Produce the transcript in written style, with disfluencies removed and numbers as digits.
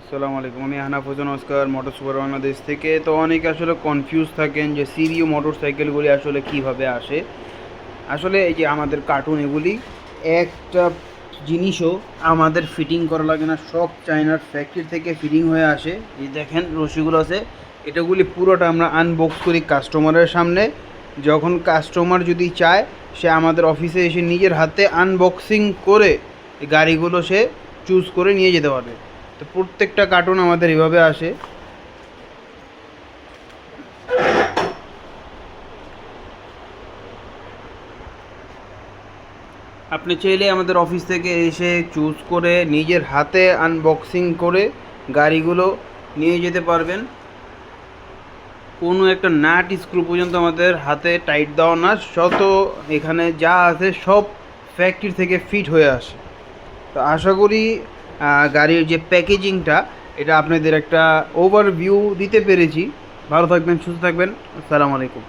আসসালামু আলাইকুম। আমি Ahnaf Hossain Oscar, motor super Bangladesh থেকে। তো অনেকে আসলে কনফিউজ থাকেন যে সিরিও মোটর সাইকেলগুলি আসলে কিভাবে আসে। আসলে এই যে আমাদের কার্টুন এগুলি একটা জিনিসও আমাদের ফিটিং করা লাগে না, সব চায়নার ফ্যাক্টরি থেকে ফিটিং হয়ে আসে। এই দেখেন রশিগুলো আছে, এটাগুলি পুরোটা আমরা আনবক্স করি কাস্টমারের সামনে। যখন কাস্টমার যদি চায়, সে আমাদের অফিসে এসে নিজের হাতে আনবক্সিং করে এই গাড়িগুলো সে চুজ করে নিয়ে যেতে পারবে। তো প্রত্যেকটা কার্টুন আমাদের এভাবে আসে। আপনি চাইলে আমাদের অফিস থেকে এসে চুজ করে নিজের হাতে আনবক্সিং করে গাড়িগুলো নিয়ে যেতে পারবেন। কোনো একটা নাট স্ক্রু পর্যন্ত আমাদের হাতে টাইট দেওয়া না, শত এখানে যা আছে সব ফ্যাক্টরি থেকে ফিট হয়ে আসে। তো আশা করি গাড়ির যে প্যাকেজিংটা, এটা আপনাদের একটা ওভারভিউ দিতে পেরেছি। ভালো থাকবেন, সুস্থ থাকবেন। আসসালামু আলাইকুম।